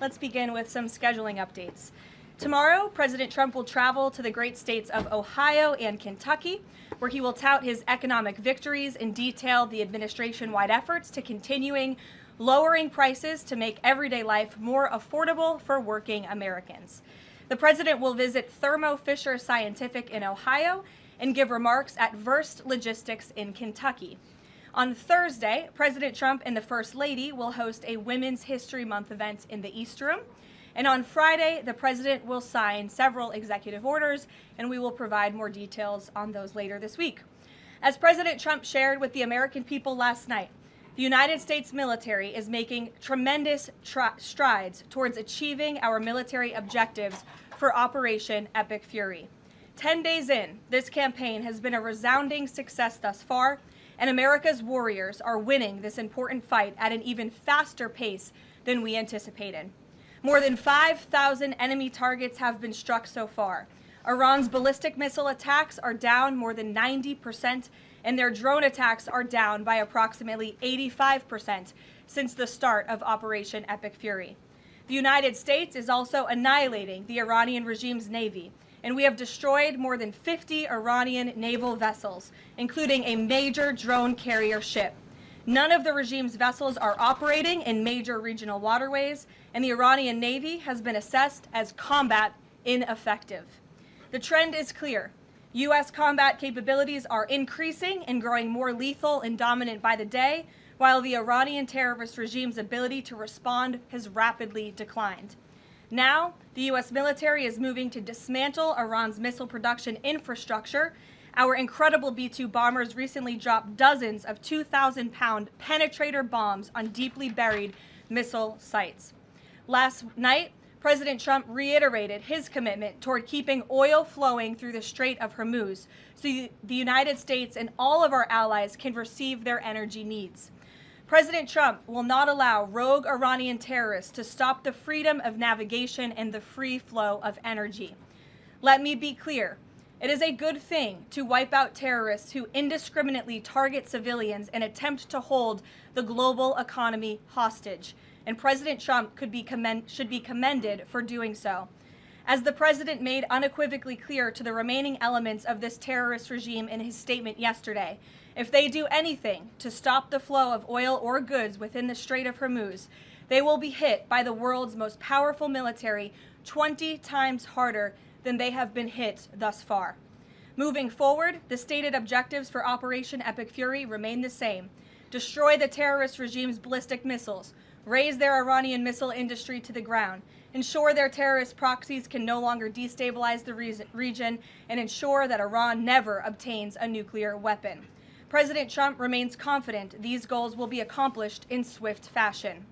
let's begin with some scheduling updates. Tomorrow, President Trump will travel to the great states of Ohio and Kentucky, where he will tout his economic victories and detail the administration-wide efforts to continuing lowering prices to make everyday life more affordable for working Americans. The president will visit Thermo Fisher Scientific in Ohio and give remarks at Verst Logistics in Kentucky. On Thursday, President Trump and the First Lady will host a Women's History Month event in the East Room. And on Friday, the president will sign several executive orders, and we will provide more details on those later this week. As President Trump shared with the American people last night, the United States military is making tremendous strides towards achieving our military objectives for Operation Epic Fury. 10 days in, this campaign has been a resounding success thus far, and America's warriors are winning this important fight at an even faster pace than we anticipated. More than 5,000 enemy targets have been struck so far. Iran's ballistic missile attacks are down more than 90%, and their drone attacks are down by approximately 85% since the start of Operation Epic Fury. The United States is also annihilating the Iranian regime's navy, and we have destroyed more than 50 Iranian naval vessels, including a major drone carrier ship. None of the regime's vessels are operating in major regional waterways, and the Iranian Navy has been assessed as combat ineffective. The trend is clear. U.S. combat capabilities are increasing and growing more lethal and dominant by the day, while the Iranian terrorist regime's ability to respond has rapidly declined. Now, the U.S. military is moving to dismantle Iran's missile production infrastructure. Our incredible B-2 bombers recently dropped dozens of 2,000-pound penetrator bombs on deeply buried missile sites. Last night, President Trump reiterated his commitment toward keeping oil flowing through the Strait of Hormuz so the United States and all of our allies can receive their energy needs. President Trump will not allow rogue Iranian terrorists to stop the freedom of navigation and the free flow of energy. Let me be clear. It is a good thing to wipe out terrorists who indiscriminately target civilians and attempt to hold the global economy hostage, and President Trump should be commended for doing so. As the president made unequivocally clear to the remaining elements of this terrorist regime in his statement yesterday, if they do anything to stop the flow of oil or goods within the Strait of Hormuz, they will be hit by the world's most powerful military 20 times harder than they have been hit thus far. Moving forward, the stated objectives for Operation Epic Fury remain the same: destroy the terrorist regime's ballistic missiles, raise their Iranian missile industry to the ground, ensure their terrorist proxies can no longer destabilize the region, and ensure that Iran never obtains a nuclear weapon. President Trump remains confident these goals will be accomplished in swift fashion.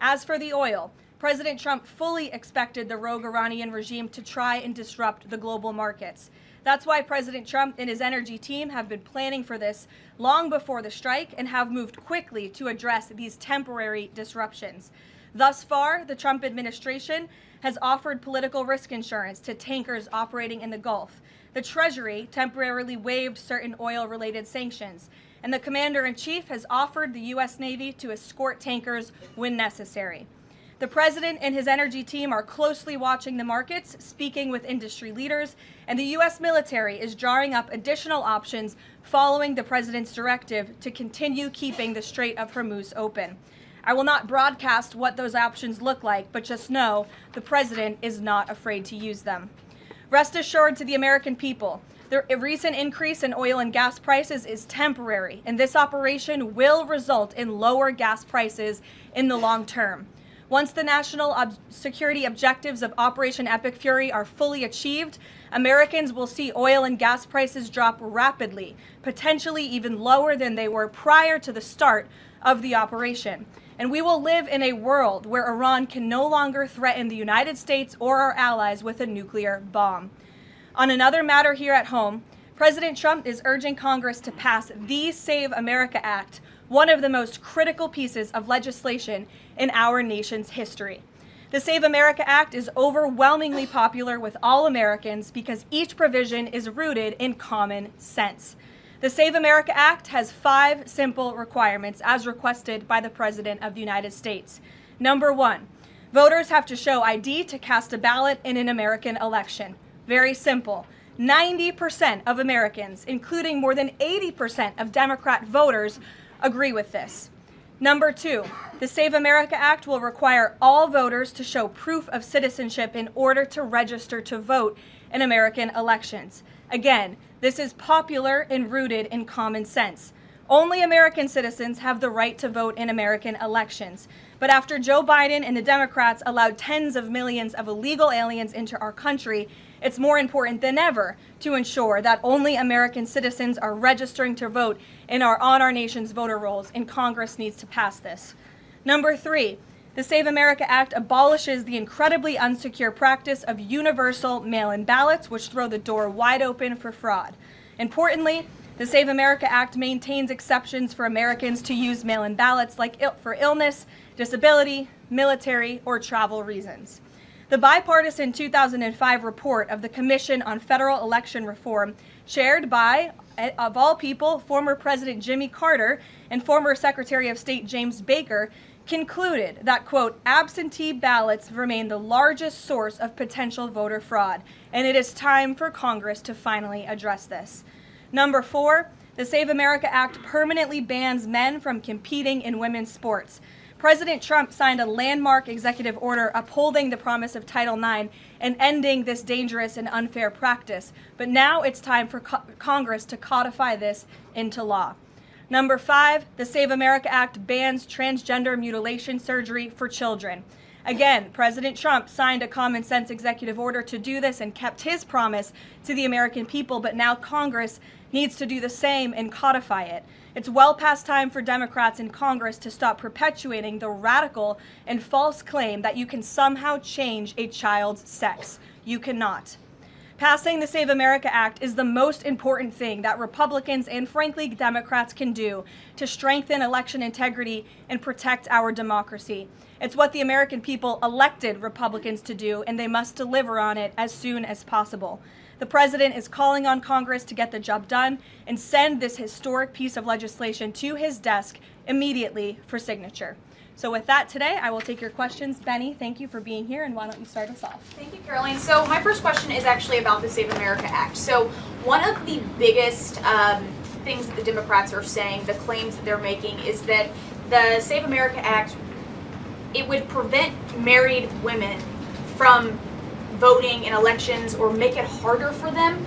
As for the oil, President Trump fully expected the rogue Iranian regime to try and disrupt the global markets. That's why President Trump and his energy team have been planning for this long before the strike and have moved quickly to address these temporary disruptions. Thus far, the Trump administration has offered political risk insurance to tankers operating in the Gulf. The Treasury temporarily waived certain oil-related sanctions, and the Commander-in-Chief has offered the U.S. Navy to escort tankers when necessary. The president and his energy team are closely watching the markets, speaking with industry leaders, and the U.S. military is drawing up additional options following the president's directive to continue keeping the Strait of Hormuz open. I will not broadcast what those options look like, but just know the president is not afraid to use them. Rest assured to the American people, the recent increase in oil and gas prices is temporary, and this operation will result in lower gas prices in the long term. Once the national security objectives of Operation Epic Fury are fully achieved, Americans will see oil and gas prices drop rapidly, potentially even lower than they were prior to the start of the operation. And we will live in a world where Iran can no longer threaten the United States or our allies with a nuclear bomb. On another matter here at home, President Trump is urging Congress to pass the Save America Act, one of the most critical pieces of legislation in our nation's history. The Save America Act is overwhelmingly popular with all Americans because each provision is rooted in common sense. The Save America Act has 5 simple requirements as requested by the President of the United States. Number 1, Voters have to show ID to cast a ballot in an American election. Very simple. 90% of Americans, including more than 80% of Democrat voters, agree with this. Number 2, the Save America Act will require all voters to show proof of citizenship in order to register to vote in American elections. Again, this is popular and rooted in common sense. Only American citizens have the right to vote in American elections. But after Joe Biden and the Democrats allowed tens of millions of illegal aliens into our country, it's more important than ever to ensure that only American citizens are registering to vote on our nation's voter rolls, and Congress needs to pass this. Number 3, the Save America Act abolishes the incredibly unsecure practice of universal mail-in ballots, which throw the door wide open for fraud. Importantly, the Save America Act maintains exceptions for Americans to use mail-in ballots like for illness, disability, military, or travel reasons. The bipartisan 2005 report of the Commission on Federal Election Reform, chaired by, of all people, former President Jimmy Carter and former Secretary of State James Baker, concluded that, quote, absentee ballots remain the largest source of potential voter fraud, and it is time for Congress to finally address this. Number 4, the Save America Act permanently bans men from competing in women's sports. President Trump signed a landmark executive order upholding the promise of Title IX and ending this dangerous and unfair practice. But now it's time for Congress to codify this into law. Number 5, the Save America Act bans transgender mutilation surgery for children. Again, President Trump signed a common sense executive order to do this and kept his promise to the American people, but now Congress needs to do the same and codify it. It's well past time for Democrats in Congress to stop perpetuating the radical and false claim that you can somehow change a child's sex. You cannot. Passing the Save America Act is the most important thing that Republicans and, frankly, Democrats can do to strengthen election integrity and protect our democracy. It's what the American people elected Republicans to do, and they must deliver on it as soon as possible. The president is calling on Congress to get the job done and send this historic piece of legislation to his desk immediately for signature. So with that today, I will take your questions. Benny, thank you for being here, and why don't you start us off? Thank you, Karoline. So my first question is actually about the Save America Act. So one of the biggest things that the Democrats are saying, the claims that they're making, is that the Save America Act, it would prevent married women from voting in elections or make it harder for them.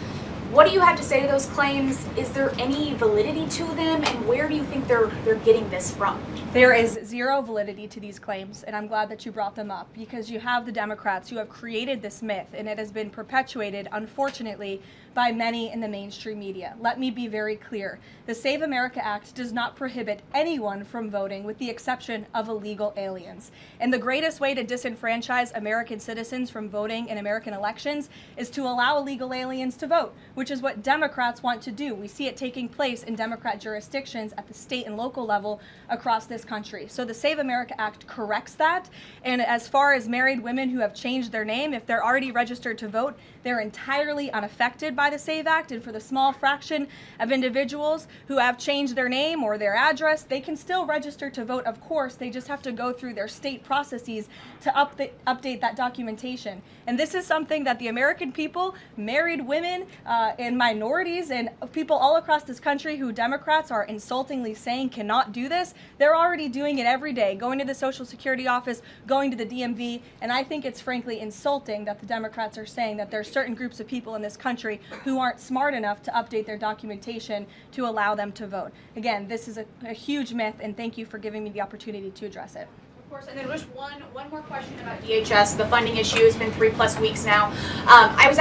What do you have to say to those claims? Is there any validity to them, and where do you think they're getting this from? There is zero validity to these claims, and I'm glad that you brought them up, because you have the Democrats who have created this myth, and it has been perpetuated, unfortunately, by many in the mainstream media. Let me be very clear. The Save America Act does not prohibit anyone from voting with the exception of illegal aliens. And the greatest way to disenfranchise American citizens from voting in American elections is to allow illegal aliens to vote, which is what Democrats want to do. We see it taking place in Democrat jurisdictions at the state and local level across this country. So the Save America Act corrects that. And as far as married women who have changed their name, if they're already registered to vote, they're entirely unaffected by the SAVE Act. And for the small fraction of individuals who have changed their name or their address, they can still register to vote, of course. They just have to go through their state processes to update that documentation. And this is something that the American people, married women, and minorities, and people all across this country who Democrats are insultingly saying cannot do this, they're already doing it every day, going to the Social Security office, going to the DMV, and I think it's frankly insulting that the Democrats are saying that there's certain groups of people in this country who aren't smart enough to update their documentation to allow them to vote. Again, this is a huge myth, and thank you for giving me the opportunity to address it. Of course, and then just one more question about DHS. The funding issue has been 3+ weeks now. I was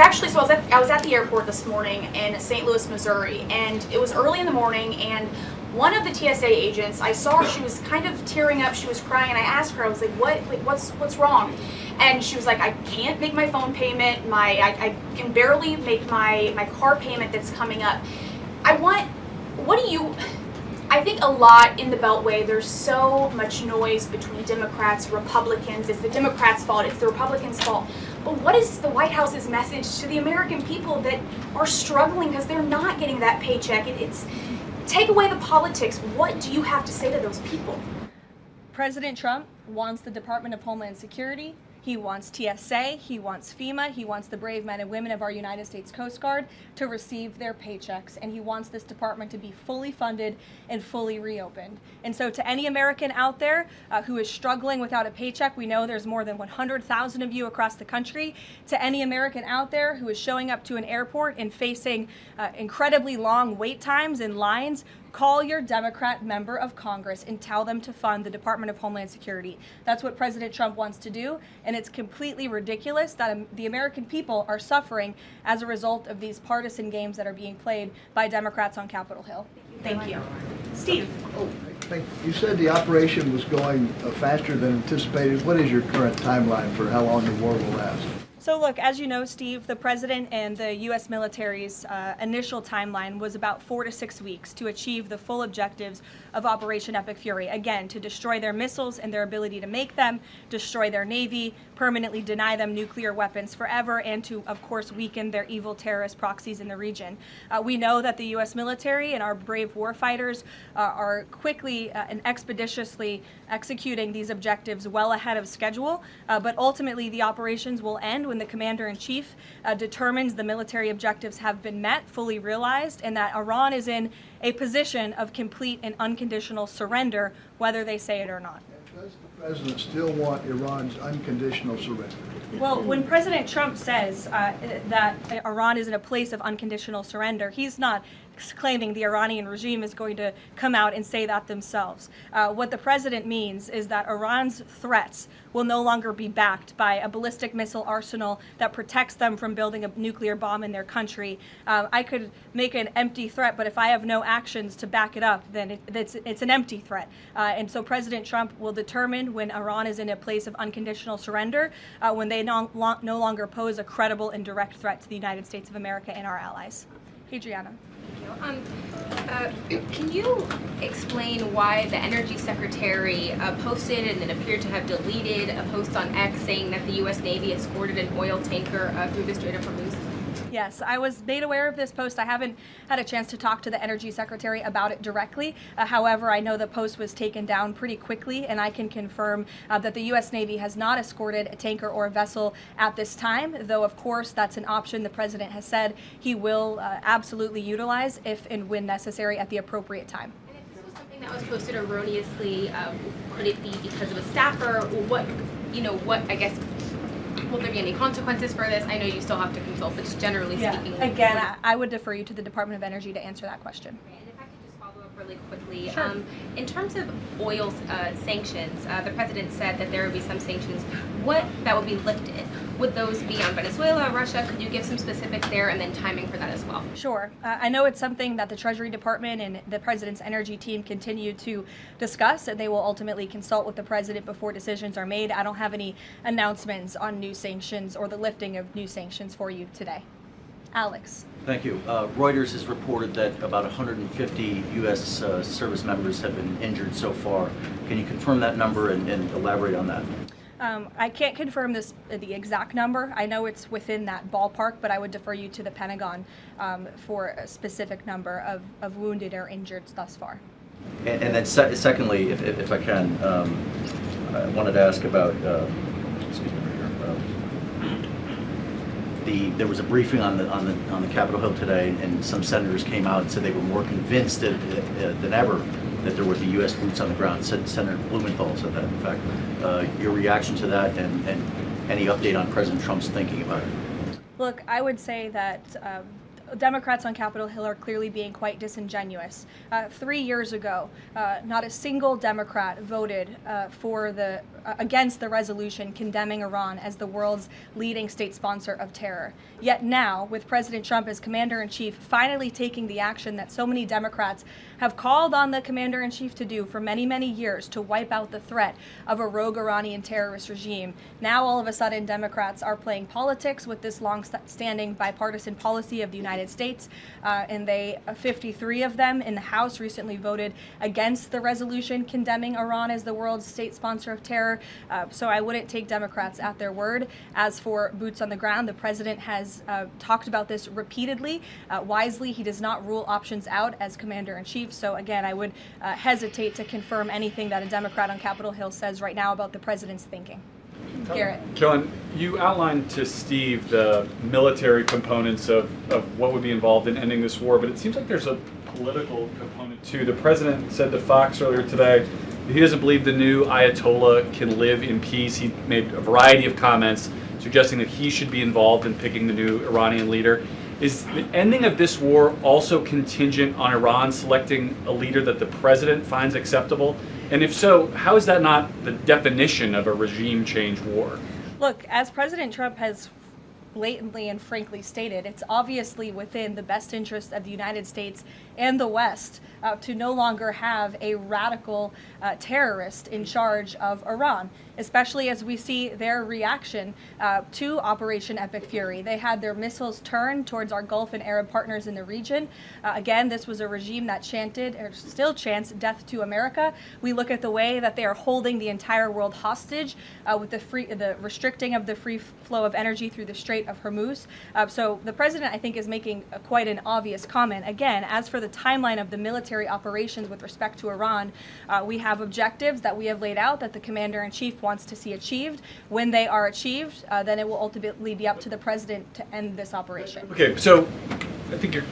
at the airport this morning in St. Louis, Missouri, and it was early in the morning, and one of the TSA agents, I saw her, she was kind of tearing up, she was crying, and I asked her, I was like, what's wrong? And she was like, I can't make my phone payment, I can barely make my car payment that's coming up. I think a lot in the Beltway, there's so much noise between Democrats, Republicans. It's the Democrats' fault, it's the Republicans' fault. But what is the White House's message to the American people that are struggling because they're not getting that paycheck? Take away the politics. What do you have to say to those people? President Trump wants the Department of Homeland Security, he wants TSA, he wants FEMA, he wants the brave men and women of our United States Coast Guard to receive their paychecks, and he wants this department to be fully funded and fully reopened. And so to any American out there who is struggling without a paycheck, we know there's more than 100,000 of you across the country. To any American out there who is showing up to an airport and facing incredibly long wait times and lines, call your Democrat member of Congress and tell them to fund the Department of Homeland Security. That's what President Trump wants to do, and it's completely ridiculous that the American people are suffering as a result of these partisan games that are being played by Democrats on Capitol Hill. Thank you. Steve. You said the operation was going faster than anticipated. What is your current timeline for how long the war will last? So look, as you know, Steve, the President and the U.S. military's initial timeline was about 4 to 6 weeks to achieve the full objectives of Operation Epic Fury. Again, to destroy their missiles and their ability to make them, destroy their Navy, permanently deny them nuclear weapons forever, and to, of course, weaken their evil terrorist proxies in the region. We know that the U.S. military and our brave warfighters are quickly and expeditiously executing these objectives well ahead of schedule, but ultimately the operations will end when the Commander-in-Chief determines the military objectives have been met, fully realized, and that Iran is in a position of complete and unconditional surrender, whether they say it or not. Does the President still want Iran's unconditional surrender? Well, when President Trump says that Iran is in a place of unconditional surrender, he's not claiming the Iranian regime is going to come out and say that themselves. What the president means is that Iran's threats will no longer be backed by a ballistic missile arsenal that protects them from building a nuclear bomb in their country. I could make an empty threat, but if I have no actions to back it up, then it's an empty threat. And so President Trump will determine when Iran is in a place of unconditional surrender, when they no longer pose a credible and direct threat to the United States of America and our allies. Adriana. Can you explain why the Energy Secretary posted and then appeared to have deleted a post on X saying that the U.S. Navy escorted an oil tanker through the Strait of Hormuz? Yes, I was made aware of this post. I haven't had a chance to talk to the Energy Secretary about it directly. However, I know the post was taken down pretty quickly, and I can confirm that the U.S. Navy has not escorted a tanker or a vessel at this time, though, of course, that's an option the President has said he will absolutely utilize if and when necessary at the appropriate time. And if this was something that was posted erroneously, could it be because of a staffer? What, I guess, will there be any consequences for this? I know you still have to consult, but just generally speaking. Again, I would defer you to the Department of Energy to answer that question. And if I could just follow up really quickly. Sure. In terms of oil sanctions, the President said that there would be some sanctions that would be lifted. Would those be on Venezuela, Russia? Could you give some specifics there and then timing for that as well? Sure. I know it's something that the Treasury Department and the President's energy team continue to discuss, and they will ultimately consult with the President before decisions are made. I don't have any announcements on new sanctions or the lifting of new sanctions for you today. Alex. Thank you. Reuters has reported that about 150 U.S. service members have been injured so far. Can you confirm that number and elaborate on that? I can't confirm the exact number. I know it's within that ballpark, but I would defer you to the Pentagon for a specific number of wounded or injured thus far. And then secondly, if I can, I wanted to ask about, excuse me, there was a briefing on the Capitol Hill today, and some senators came out and said they were more convinced than ever that there would be U.S. boots on the ground. Senator Blumenthal said that, in fact. Your reaction to that and any update on President Trump's thinking about it? Look, I would say that Democrats on Capitol Hill are clearly being quite disingenuous. 3 years ago, not a single Democrat voted against the resolution condemning Iran as the world's leading state sponsor of terror. Yet now, with President Trump as Commander-in-Chief finally taking the action that so many Democrats have called on the Commander-in-Chief to do for many, many years to wipe out the threat of a rogue Iranian terrorist regime, now all of a sudden Democrats are playing politics with this long-standing bipartisan policy of the United United States, and 53 of them in the House recently voted against the resolution condemning Iran as the world's state sponsor of terror. So I wouldn't take Democrats at their word. As for boots on the ground, the president has talked about this repeatedly. Wisely, he does not rule options out as commander-in-chief. So again, I would hesitate to confirm anything that a Democrat on Capitol Hill says right now about the president's thinking. Garrett. Karoline, you outlined to Steve the military components of what would be involved in ending this war, but it seems like there's a political component too. The president said to Fox earlier today that he doesn't believe the new Ayatollah can live in peace. He made a variety of comments suggesting that he should be involved in picking the new Iranian leader. Is the ending of this war also contingent on Iran selecting a leader that the president finds acceptable? And if so, how is that not the definition of a regime change war? Look, as President Trump has blatantly and frankly stated, it's obviously within the best interest of the United States and the West to no longer have a radical terrorist in charge of Iran, especially as we see their reaction to Operation Epic Fury. They had their missiles turned towards our Gulf and Arab partners in the region. Again, this was a regime that chanted, or still chants, death to America. We look at the way that they are holding the entire world hostage with the restricting of the free flow of energy through the Strait of Hormuz. So the president, I think, is making quite an obvious comment. Again, as for the timeline of the military operations with respect to Iran, we have objectives that we have laid out that the commander-in-chief wants to see achieved. When they are achieved, then it will ultimately be up to the president to end this operation. Okay, so I think you're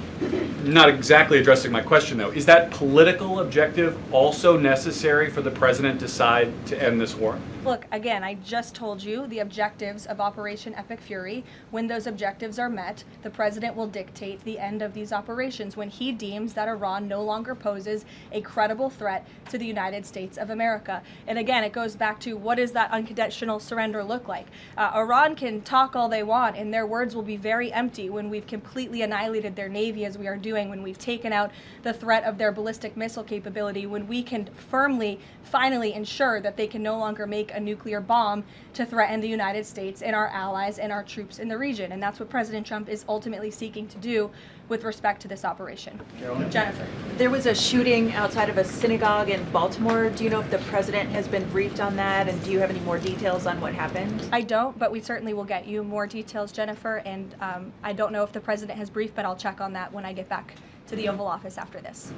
not exactly addressing my question, though. Is that political objective also necessary for the president to decide to end this war? Look, again, I just told you the objectives of Operation Epic Fury. When those objectives are met, the president will dictate the end of these operations when he deems that Iran no longer poses a credible threat to the United States of America. And again, it goes back to what does that unconditional surrender look like? Iran can talk all they want, and their words will be very empty when we've completely annihilated their navy as we are doing, when we've taken out the threat of their ballistic missile capability, when we can firmly, finally ensure that they can no longer make a nuclear bomb to threaten the United States and our allies and our troops in the region. And that's what President Trump is ultimately seeking to do with respect to this operation. Karoline? Jennifer. There was a shooting outside of a synagogue in Baltimore. Do you know if the president has been briefed on that, and do you have any more details on what happened? I don't, but we certainly will get you more details, Jennifer, and I don't know if the president has briefed, but I'll check on that when I get back to the Oval Office after this.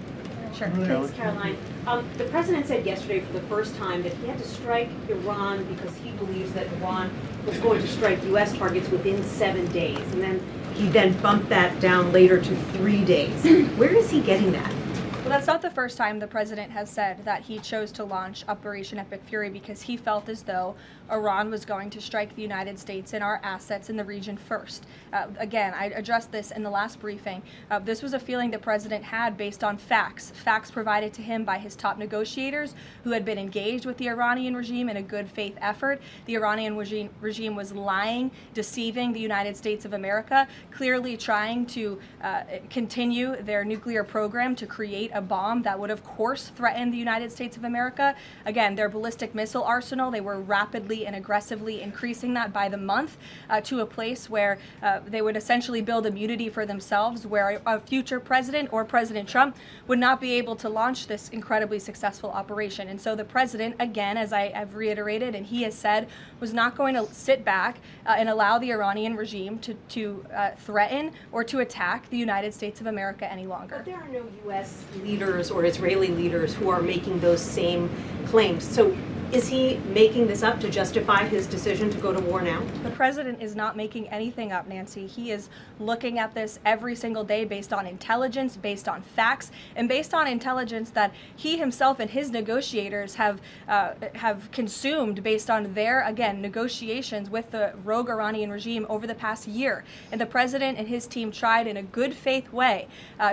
Sure. Thanks, Karoline. The president said yesterday for the first time that he had to strike Iran because he believes that Iran was going to strike U.S. targets within 7 days. And then he bumped that down later to 3 days. Where is he getting that? Well, that's not the first time the president has said that he chose to launch Operation Epic Fury because he felt as though Iran was going to strike the United States and our assets in the region first. Again, I addressed this in the last briefing. This was a feeling the president had based on facts provided to him by his top negotiators who had been engaged with the Iranian regime in a good faith effort. The Iranian regime was lying, deceiving the United States of America, clearly trying to continue their nuclear program to create a bomb that would, of course, threaten the United States of America. Again, their ballistic missile arsenal, they were rapidly and aggressively increasing that by the month to a place where they would essentially build immunity for themselves, where a future president or President Trump would not be able to launch this incredibly successful operation. And so the president, again, as I have reiterated and he has said, was not going to sit back and allow the Iranian regime to threaten or to attack the United States of America any longer. But there are no U.S. leaders or Israeli leaders who are making those same claims. So is he making this up to justify his decision to go to war now? The president is not making anything up, Nancy. He is looking at this every single day based on intelligence, based on facts, and based on intelligence that he himself and his negotiators have consumed based on their, again, negotiations with the rogue Iranian regime over the past year. And the president and his team tried in a good faith way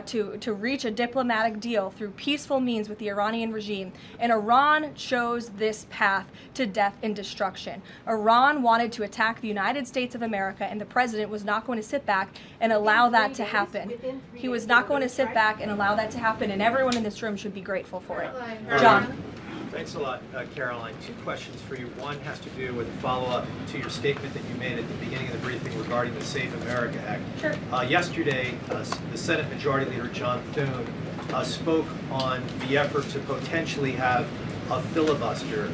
to reach a diplomatic deal through peaceful means with the Iranian regime. And Iran chose this path to death and destruction. Iran wanted to attack the United States of America, and the president was not going to sit back and allow that to happen. He was not going to sit back and allow that to happen, and everyone in this room should be grateful for it. John. Thanks a lot, Caroline. Two questions for you. One has to do with a follow-up to your statement that you made at the beginning of the briefing regarding the Safe America Act. Sure. Yesterday, the Senate Majority Leader John Thune spoke on the effort to potentially have a filibuster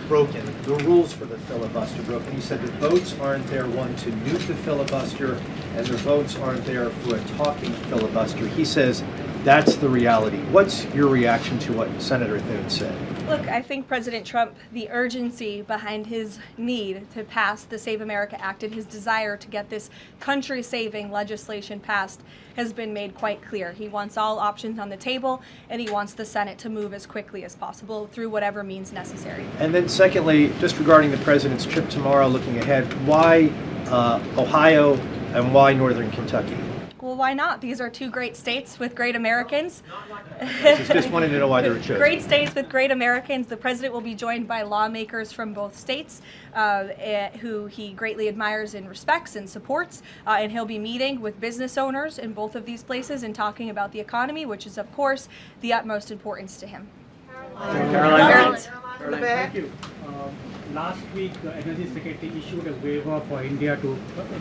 broken, the rules for the filibuster broken. He said the votes aren't there, one, to nuke the filibuster, and the votes aren't there for a talking filibuster. He says that's the reality. What's your reaction to what Senator Thune said? Look, I think President Trump, the urgency behind his need to pass the Save America Act and his desire to get this country-saving legislation passed has been made quite clear. He wants all options on the table, and he wants the Senate to move as quickly as possible through whatever means necessary. And then secondly, just regarding the president's trip tomorrow, looking ahead, why Ohio and why Northern Kentucky? Well, why not? These are two great states with great Americans. Just wanted to know why they were chosen. Great states with great Americans. The president will be joined by lawmakers from both states who he greatly admires and respects and supports. And he'll be meeting with business owners in both of these places and talking about the economy, which is, of course, the utmost importance to him. Caroline, thank you. Last week, the Energy Secretary issued a waiver for India to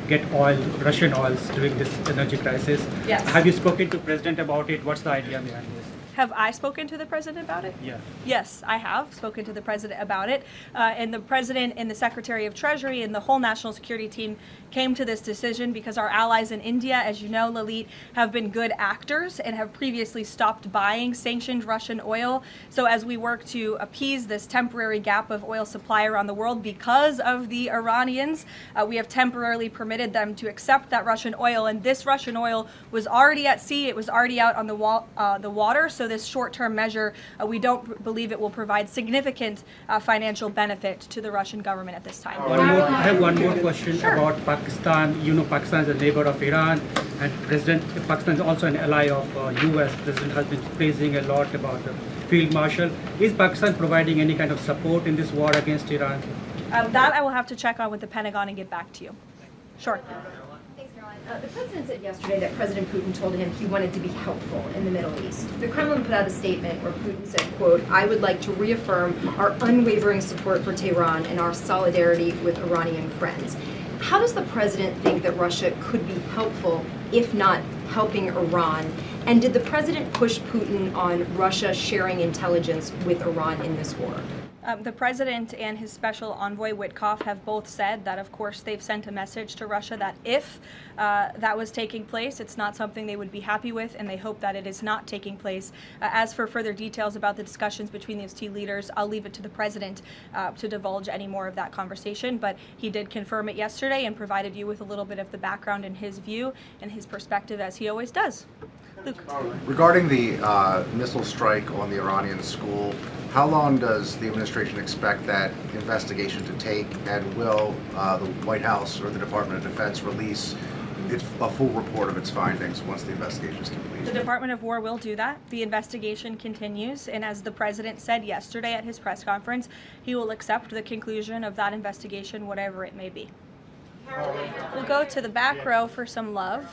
get oil, Russian oils during this energy crisis. Yes. Have you spoken to President about it? What's the idea behind this? Have I spoken to the president about it? Yeah. Yes, I have spoken to the president about it. And the president and the Secretary of Treasury and the whole national security team came to this decision because our allies in India, as you know, Leavitt, have been good actors and have previously stopped buying sanctioned Russian oil. So as we work to appease this temporary gap of oil supply around the world because of the Iranians, we have temporarily permitted them to accept that Russian oil. And this Russian oil was already at sea. It was already out on the water. So this short-term measure, we don't believe it will provide significant financial benefit to the Russian government at this time. I have one more question about Pakistan. You know, Pakistan is a neighbor of Iran, and Pakistan is also an ally of U.S. President has been praising a lot about the field marshal. Is Pakistan providing any kind of support in this war against Iran? That I will have to check on with the Pentagon and get back to you. Sure. Thanks, Caroline. The president said yesterday that President Putin told him he wanted to be helpful in the Middle East. The Kremlin put out a statement where Putin said, quote, "I would like to reaffirm our unwavering support for Tehran and our solidarity with Iranian friends." How does the president think that Russia could be helpful, if not helping Iran? And did the president push Putin on Russia sharing intelligence with Iran in this war? The president and his special envoy Witkoff have both said that, of course, they've sent a message to Russia that if that was taking place, it's not something they would be happy with, and they hope that it is not taking place. As for further details about the discussions between these two leaders, I'll leave it to the president to divulge any more of that conversation, but he did confirm it yesterday and provided you with a little bit of the background and his view and his perspective, as he always does. Luke. Regarding the missile strike on the Iranian school, how long does the administration expect that investigation to take, and will the White House or the Department of Defense release a full report of its findings once the investigation is complete? The Department of War will do that. The investigation continues, and as the president said yesterday at his press conference, he will accept the conclusion of that investigation, whatever it may be. We'll go to the back row for some love.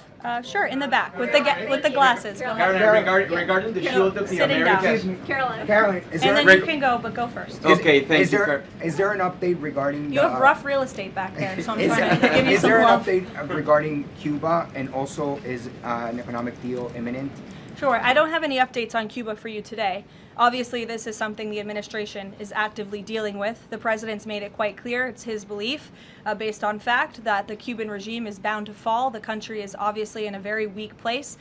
Sure, in the back with the glasses. Regarding the shield of the Americas. Caroline, and then you can go, but go first. Okay, thank you. Is there an update regarding? You have rough real estate back there, so I'm trying to give you some love. Is there an update regarding Cuba, and also is an economic deal imminent? Sure. I don't have any updates on Cuba for you today. Obviously, this is something the administration is actively dealing with. The president's made it quite clear, it's his belief, based on fact, that the Cuban regime is bound to fall. The country is obviously in a very weak place,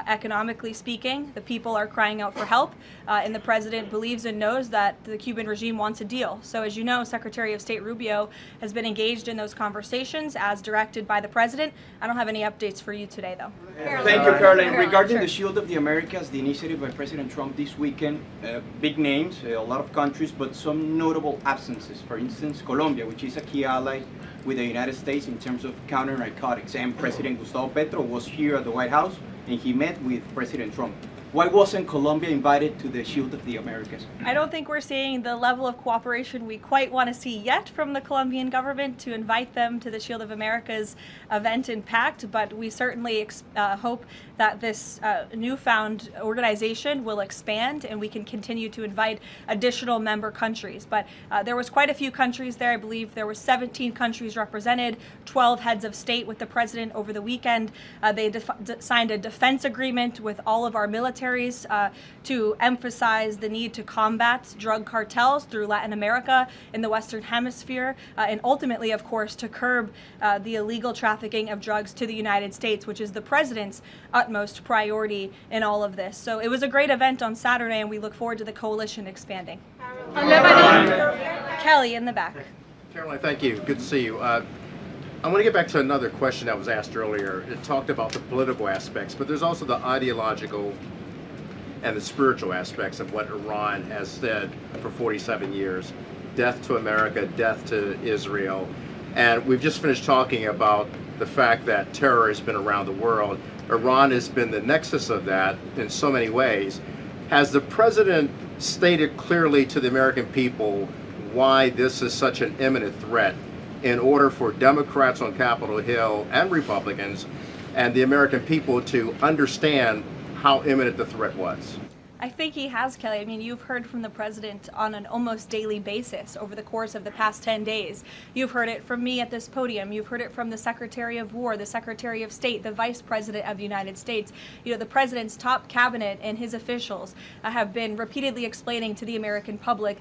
economically speaking. The people are crying out for help, and the president believes and knows that the Cuban regime wants a deal. So as you know, Secretary of State Rubio has been engaged in those conversations as directed by the president. I don't have any updates for you today, though. Thank you, Caroline. Regarding the Shield of the Americas, the initiative by President Trump this weekend, big names, a lot of countries, but some notable absences. For instance, Colombia, which is a key ally with the United States in terms of counter-narcotics. And President Gustavo Petro was here at the White House, and he met with President Trump. Why wasn't Colombia invited to the Shield of the Americas? I don't think we're seeing the level of cooperation we quite want to see yet from the Colombian government to invite them to the Shield of America's event in Pact, but we certainly hope that this newfound organization will expand and we can continue to invite additional member countries. But there was quite a few countries there. I believe there were 17 countries represented, 12 heads of state with the president over the weekend. They signed a defense agreement with all of our militaries to emphasize the need to combat drug cartels through Latin America in the Western Hemisphere, and ultimately, of course, to curb the illegal trafficking of drugs to the United States, which is the president's utmost priority in all of this. So it was a great event on Saturday, and we look forward to the coalition expanding. Kelly in the back. Caroline, thank you. Good to see you. I want to get back to another question that was asked earlier. It talked about the political aspects, but there's also the ideological and the spiritual aspects of what Iran has said for 47 years. Death to America, death to Israel. And we've just finished talking about the fact that terror has been around the world. Iran has been the nexus of that in so many ways. Has the president stated clearly to the American people why this is such an imminent threat in order for Democrats on Capitol Hill and Republicans and the American people to understand how imminent the threat was? I think he has, Kelly. I mean, you've heard from the president on an almost daily basis over the course of the past 10 days. You've heard it from me at this podium. You've heard it from the Secretary of War, the Secretary of State, the Vice President of the United States. You know, the president's top cabinet and his officials have been repeatedly explaining to the American public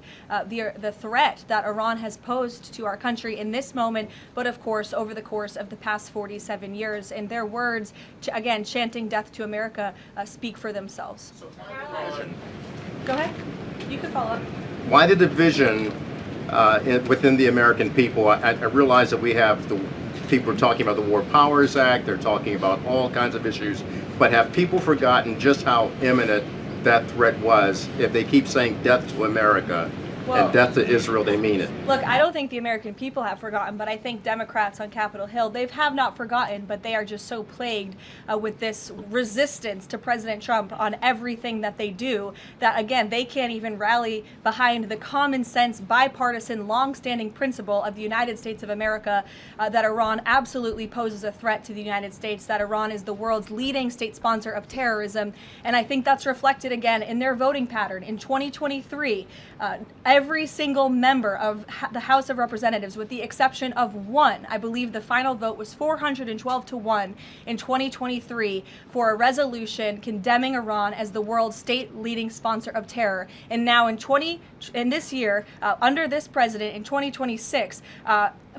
the threat that Iran has posed to our country in this moment, but of course over the course of the past 47 years. And their words, again, chanting death to America, speak for themselves. Go ahead. You can follow up. Why the division within the American people? I realize that we have the people talking about the War Powers Act, they're talking about all kinds of issues, but have people forgotten just how imminent that threat was? If they keep saying death to America and death to Israel, they mean it. Look, I don't think the American people have forgotten, but I think Democrats on Capitol Hill, they have not forgotten, but they are just so plagued with this resistance to President Trump on everything that they do that, again, they can't even rally behind the common sense, bipartisan, long-standing principle of the United States of America that Iran absolutely poses a threat to the United States, that Iran is the world's leading state sponsor of terrorism. And I think that's reflected again in their voting pattern. In 2023, every single member of the House of Representatives, with the exception of one, I believe the final vote was 412 to 1 in 2023 for a resolution condemning Iran as the world's state leading sponsor of terror. And now in this year, under this president in 2026,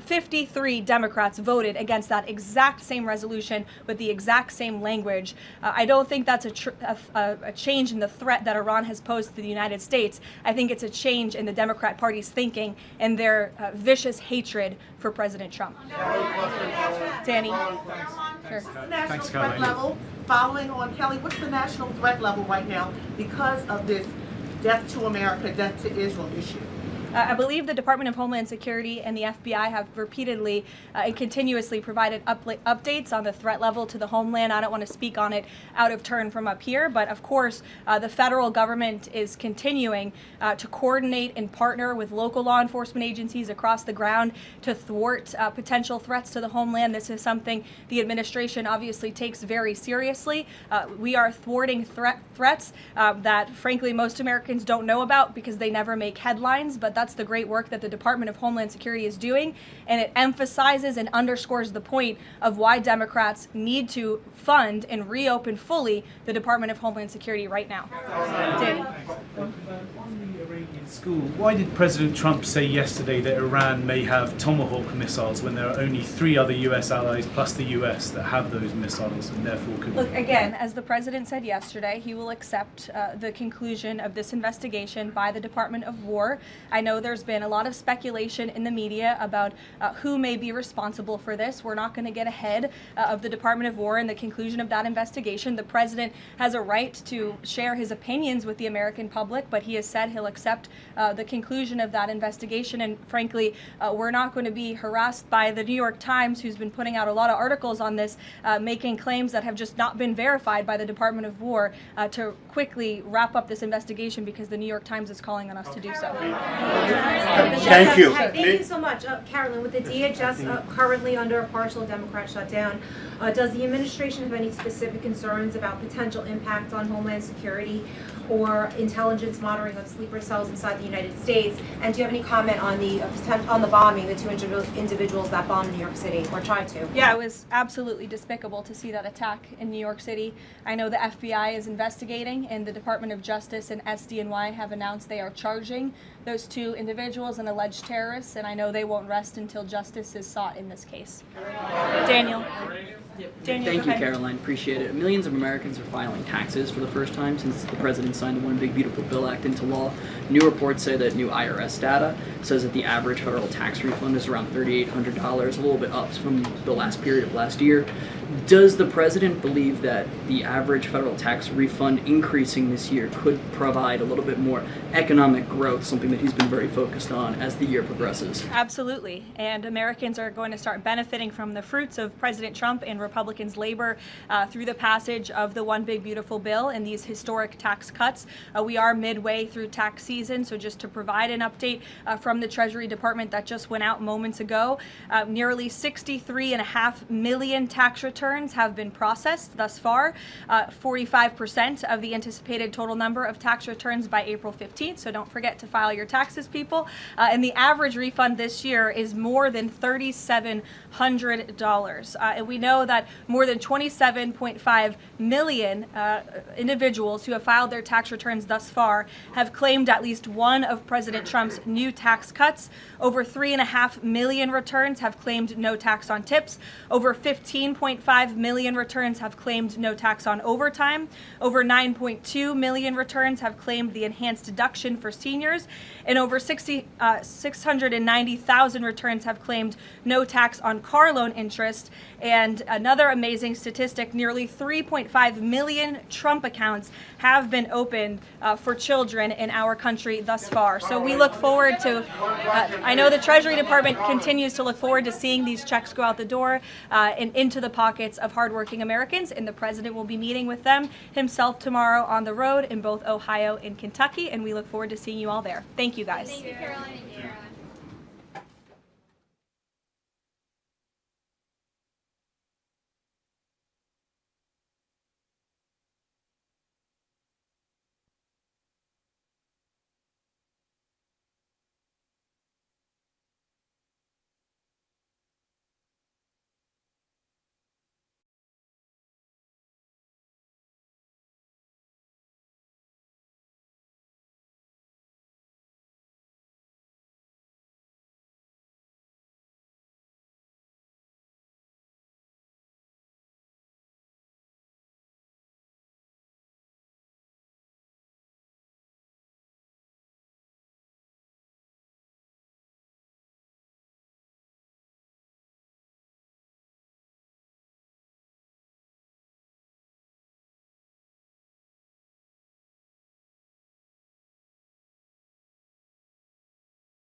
53 Democrats voted against that exact same resolution with the exact same language. I don't think that's a change in the threat that Iran has posed to the United States. I think it's a change in the Democrat Party's thinking and their vicious hatred for President Trump. Danny? Sure. National threat level, following on Kelly, what's the national threat level right now because of this death to America, death to Israel issue? I believe the Department of Homeland Security and the FBI have repeatedly and continuously provided updates on the threat level to the homeland. I don't want to speak on it out of turn from up here, but of course the federal government is continuing to coordinate and partner with local law enforcement agencies across the ground to thwart potential threats to the homeland. This is something the administration obviously takes very seriously. We are thwarting threats that frankly most Americans don't know about because they never make headlines, but that's the great work that the Department of Homeland Security is doing, and it emphasizes and underscores the point of why Democrats need to fund and reopen fully the Department of Homeland Security right now. Danny. On the Iranian school, why did President Trump say yesterday that Iran may have Tomahawk missiles when there are only 3 other U.S. allies plus the U.S. that have those missiles and therefore could... Look, again, as the president said yesterday, he will accept the conclusion of this investigation by the Department of War. I know there's been a lot of speculation in the media about who may be responsible for this. We're not going to get ahead of the Department of War and the conclusion of that investigation. The president has a right to share his opinions with the American public, but he has said he'll accept accept the conclusion of that investigation. And frankly, we're not going to be harassed by the New York Times, who's been putting out a lot of articles on this, making claims that have just not been verified by the Department of War, to quickly wrap up this investigation because the New York Times is calling on us to do so. Thank you. Hi, thank you so much. Carolyn, with the DHS currently under a partial Democrat shutdown, does the administration have any specific concerns about potential impact on Homeland Security or intelligence monitoring of sleeper cells inside the United States? And do you have any comment on the bombing, the two individuals that bombed New York City or tried to? Yeah, it was absolutely despicable to see that attack in New York City. I know the FBI is investigating, and the Department of Justice and SDNY have announced they are charging those two individuals and alleged terrorists, and I know they won't rest until justice is sought in this case. Daniel. Thank you, Caroline. Appreciate it. Millions of Americans are filing taxes for the first time since the president signed the One Big Beautiful Bill Act into law. New reports say that new IRS data says that the average federal tax refund is around $3,800, a little bit up from the last period of last year. Does the president believe that the average federal tax refund increasing this year could provide a little bit more economic growth, something that he's been very focused on as the year progresses? Absolutely. And Americans are going to start benefiting from the fruits of President Trump and Republicans' labor through the passage of the One Big Beautiful Bill and these historic tax cuts. We are midway through tax season, so just to provide an update from the Treasury Department that just went out moments ago, nearly 63.5 million tax returns have been processed thus far, 45% of the anticipated total number of tax returns by April 15th, so don't forget to file your taxes, people. And the average refund this year is more than $3,700. And we know that more than 27.5 million individuals who have filed their tax returns thus far have claimed at least one of President Trump's new tax cuts. Over 3.5 million returns have claimed no tax on tips. Over 15.5 million returns have claimed no tax on overtime. Over 9.2 million returns have claimed the enhanced deduction for seniors. And over 690,000 returns have claimed no tax on car loan interest. And another amazing statistic, nearly 3.5 million Trump accounts have been opened for children in our country thus far. So we look forward to, I know the Treasury Department continues to look forward to seeing these checks go out the door and into the pockets of hardworking Americans, and the president will be meeting with them himself tomorrow on the road in both Ohio and Kentucky, and we look forward to seeing you all there. Thank you, guys. Thank you, Caroline.